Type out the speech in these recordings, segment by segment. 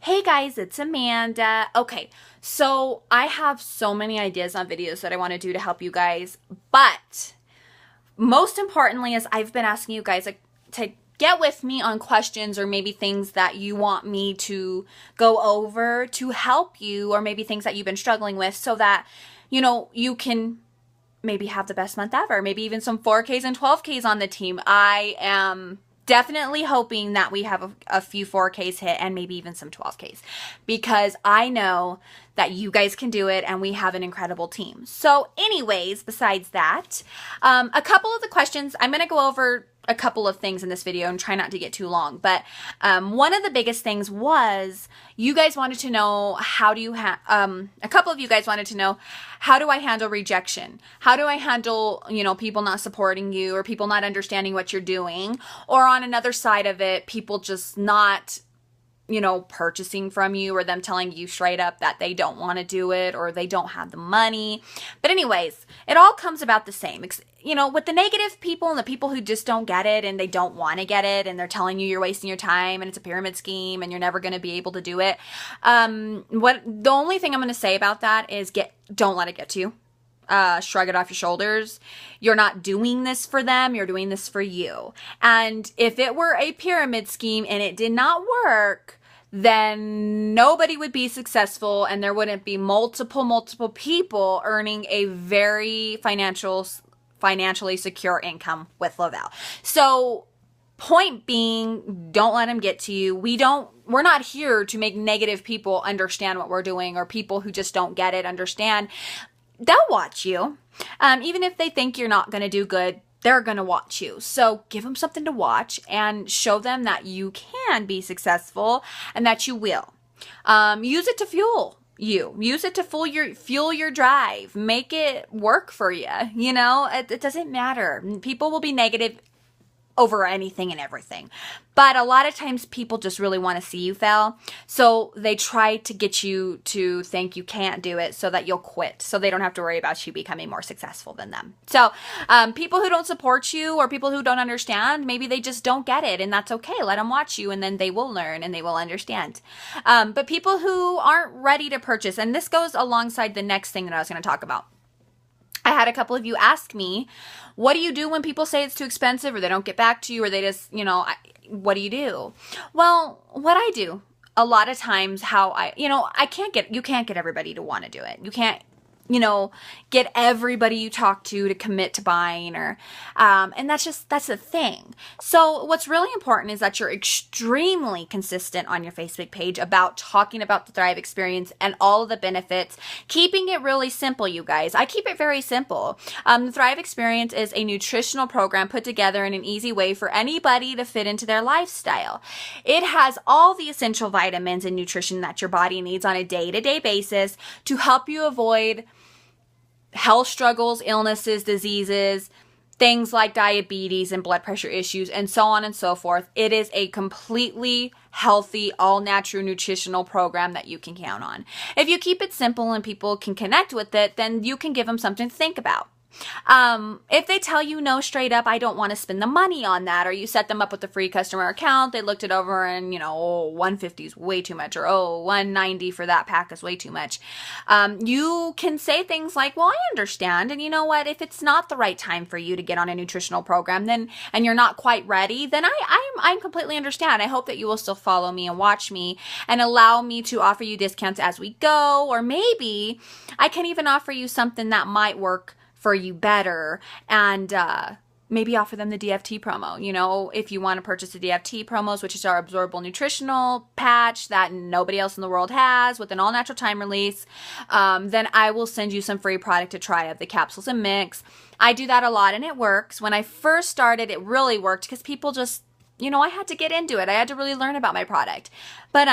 Hey guys, it's Amanda. Okay, so I have so many ideas on videos that I want to do to help you guys, but most importantly is I've been asking you guys to get with me on questions or maybe things that you want me to go over to help you, or maybe things that you've been struggling with so that you can maybe have the best month ever, maybe even some 4Ks and 12Ks on the team. I am definitely hoping that we have a few 4Ks hit and maybe even some 12Ks, because I know that you guys can do it and we have an incredible team. So anyways, besides that, a couple of the questions, I'm going to go over a couple of things in this video and try not to get too long. But one of the biggest things was you guys wanted to know a couple of you guys wanted to know, how do I handle rejection? How do I handle, people not supporting you or people not understanding what you're doing? Or on another side of it, people just not purchasing from you, or them telling you straight up that they don't want to do it or they don't have the money. But anyways, it all comes about the same. With the negative people and the people who just don't get it and they don't want to get it and they're telling you you're wasting your time and it's a pyramid scheme and you're never going to be able to do it. The only thing I'm going to say about that is don't let it get to you. Shrug it off your shoulders. You're not doing this for them. You're doing this for you. And if it were a pyramid scheme and it did not work, then nobody would be successful and there wouldn't be multiple people earning a very financially secure income with Lovell. So point being, don't let them get to you. We're not here to make negative people understand what we're doing, or people who just don't get it understand. They'll watch you. Even if they think you're not going to do good, they're going to watch you. So give them something to watch and show them that you can be successful and that you will. Use it to fuel you. Use it to fuel your drive. Make it work for you. It doesn't matter. People will be negative over anything and everything. But a lot of times people just really want to see you fail. So they try to get you to think you can't do it so that you'll quit, so they don't have to worry about you becoming more successful than them. So people who don't support you or people who don't understand, maybe they just don't get it, and that's okay. Let them watch you and then they will learn and they will understand. But people who aren't ready to purchase, and this goes alongside the next thing that I was going to talk about. I had a couple of you ask me, what do you do when people say it's too expensive or they don't get back to you, or they just, what do you do? Well, what I do a lot of times, you can't get everybody to want to do it. You can't, get everybody you talk to commit to buying, and that's the thing. So what's really important is that you're extremely consistent on your Facebook page about talking about the Thrive experience and all of the benefits, keeping it really simple, you guys. I keep it very simple. The Thrive experience is a nutritional program put together in an easy way for anybody to fit into their lifestyle. It has all the essential vitamins and nutrition that your body needs on a day-to-day basis to help you avoid health struggles, illnesses, diseases, things like diabetes and blood pressure issues, and so on and so forth. It is a completely healthy, all-natural nutritional program that you can count on. If you keep it simple and people can connect with it, then you can give them something to think about. If they tell you no straight up, I don't want to spend the money on that, or you set them up with a free customer account, they looked it over and, $150 is way too much, or $190 for that pack is way too much. You can say things like, well, I understand. And you know what? If it's not the right time for you to get on a nutritional program, and you're not quite ready, then I completely understand. I hope that you will still follow me and watch me and allow me to offer you discounts as we go, or maybe I can even offer you something that might work for you better, and maybe offer them the DFT promo. If you want to purchase the DFT promos, which is our absorbable nutritional patch that nobody else in the world has with an all-natural time release, then I will send you some free product to try of the capsules and mix. I do that a lot and it works. When I first started, it really worked because people just, I had to get into it. I had to really learn about my product. But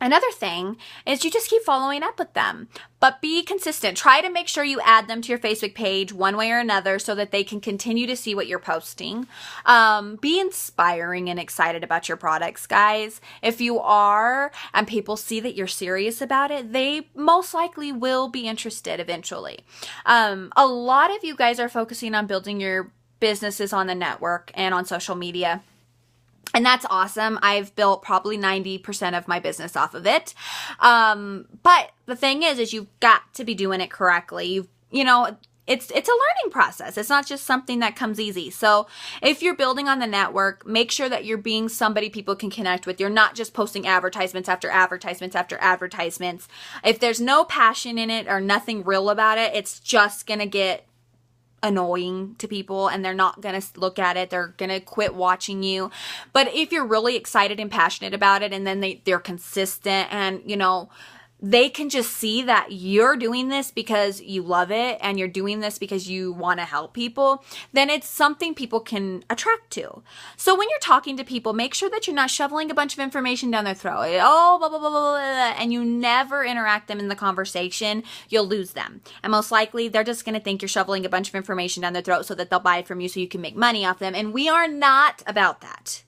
another thing is you just keep following up with them, but be consistent. Try to make sure you add them to your Facebook page one way or another so that they can continue to see what you're posting. Be inspiring and excited about your products, guys. If you are, and people see that you're serious about it, they most likely will be interested eventually. A lot of you guys are focusing on building your businesses on the network and on social media. And that's awesome. I've built probably 90% of my business off of it. But the thing is you've got to be doing it correctly. It's a learning process. It's not just something that comes easy. So if you're building on the network, make sure that you're being somebody people can connect with. You're not just posting advertisements after advertisements after advertisements. If there's no passion in it or nothing real about it, it's just going to get annoying to people and they're not going to look at it. They're going to quit watching you. But if you're really excited and passionate about it and then they're consistent and, they can just see that you're doing this because you love it and you're doing this because you want to help people, then it's something people can attract to. So when you're talking to people, make sure that you're not shoveling a bunch of information down their throat. Oh, blah, blah, blah, blah, blah, and you never interact them in the conversation. You'll lose them. And most likely they're just going to think you're shoveling a bunch of information down their throat so that they'll buy it from you so you can make money off them. And we are not about that.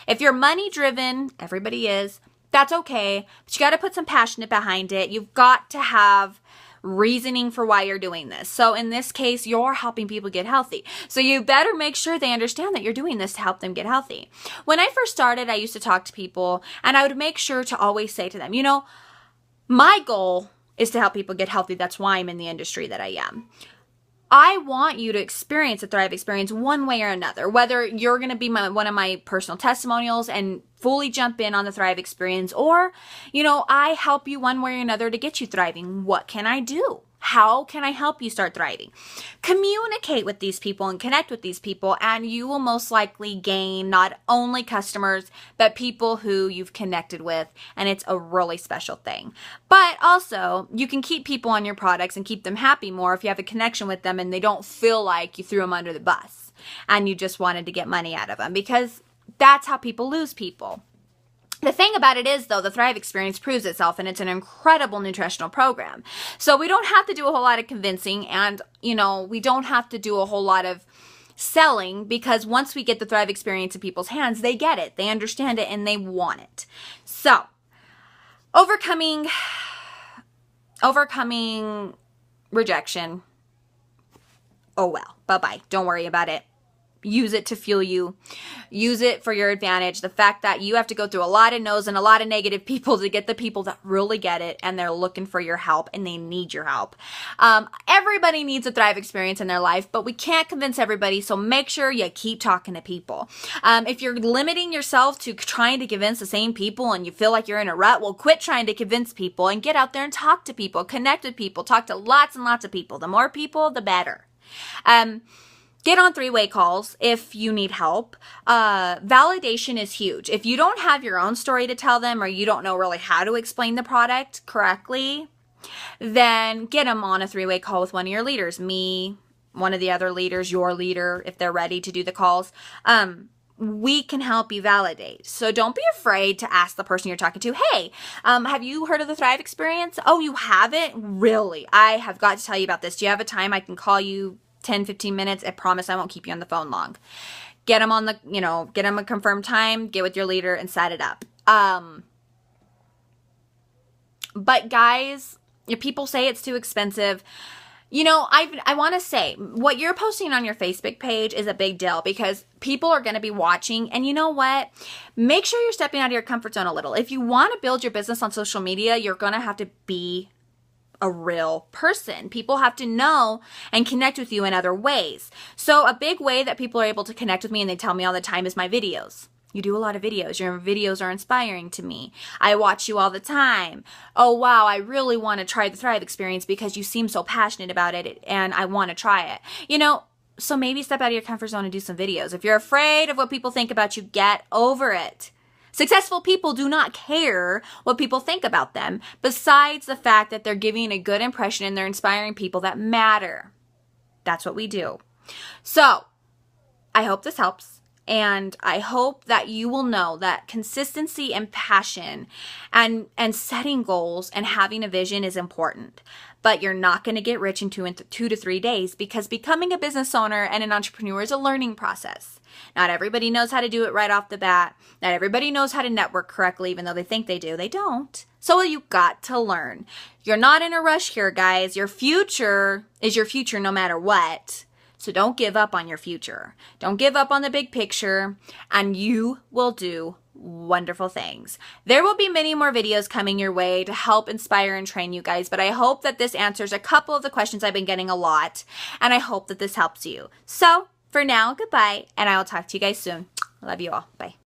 If you're money driven, everybody is. That's okay, but you got to put some passion behind it. You've got to have reasoning for why you're doing this. So in this case, you're helping people get healthy. So you better make sure they understand that you're doing this to help them get healthy. When I first started, I used to talk to people and I would make sure to always say to them, my goal is to help people get healthy. That's why I'm in the industry that I am. I want you to experience a Thrive experience one way or another, whether you're going to be one of my personal testimonials and fully jump in on the Thrive experience, or, I help you one way or another to get you thriving. What can I do? How can I help you start thriving? Communicate with these people and connect with these people, and you will most likely gain not only customers, but people who you've connected with, and it's a really special thing. But also, you can keep people on your products and keep them happy more if you have a connection with them and they don't feel like you threw them under the bus and you just wanted to get money out of them, because that's how people lose people. The thing about it is, though, the Thrive experience proves itself, and it's an incredible nutritional program. So we don't have to do a whole lot of convincing, and, we don't have to do a whole lot of selling, because once we get the Thrive experience in people's hands, they get it, they understand it, and they want it. So, overcoming rejection. Oh well, bye-bye. Don't worry about it. Use it to fuel you. Use it for your advantage. The fact that you have to go through a lot of no's and a lot of negative people to get the people that really get it and they're looking for your help and they need your help. Everybody needs a Thrive experience in their life, but we can't convince everybody, so make sure you keep talking to people. If you're limiting yourself to trying to convince the same people and you feel like you're in a rut, well, quit trying to convince people and get out there and talk to people, connect with people, talk to lots and lots of people. The more people, the better. Get on three-way calls if you need help. Validation is huge. If you don't have your own story to tell them or you don't know really how to explain the product correctly, then get them on a three-way call with one of your leaders. Me, one of the other leaders, your leader, if they're ready to do the calls. We can help you validate. So don't be afraid to ask the person you're talking to, hey, have you heard of the Thrive experience? Oh, you haven't? Really? I have got to tell you about this. Do you have a time I can call you 10, 15 minutes? I promise I won't keep you on the phone long. Get them on the, get them a confirmed time, get with your leader and set it up. But guys, if people say it's too expensive, I want to say what you're posting on your Facebook page is a big deal because people are going to be watching. And you know what? Make sure you're stepping out of your comfort zone a little. If you want to build your business on social media, you're going to have to be a real person. People have to know and connect with you in other ways. So a big way that people are able to connect with me, and they tell me all the time, is my videos. You do a lot of videos. Your videos are inspiring to me. I watch you all the time. Oh, wow, I really want to try the Thrive experience because you seem so passionate about it and I want to try it. So maybe step out of your comfort zone and do some videos. If you're afraid of what people think about you, get over it. Successful people do not care what people think about them, besides the fact that they're giving a good impression and they're inspiring people that matter. That's what we do. So, I hope this helps. And I hope that you will know that consistency and passion and setting goals and having a vision is important. But you're not going to get rich in 2 to 3 days, because becoming a business owner and an entrepreneur is a learning process. Not everybody knows how to do it right off the bat. Not everybody knows how to network correctly, even though they think they do. They don't. So you got to learn. You're not in a rush here, guys. Your future is your future no matter what. So don't give up on your future. Don't give up on the big picture, and you will do wonderful things. There will be many more videos coming your way to help inspire and train you guys, but I hope that this answers a couple of the questions I've been getting a lot, and I hope that this helps you. So for now, goodbye, and I will talk to you guys soon. Love you all. Bye.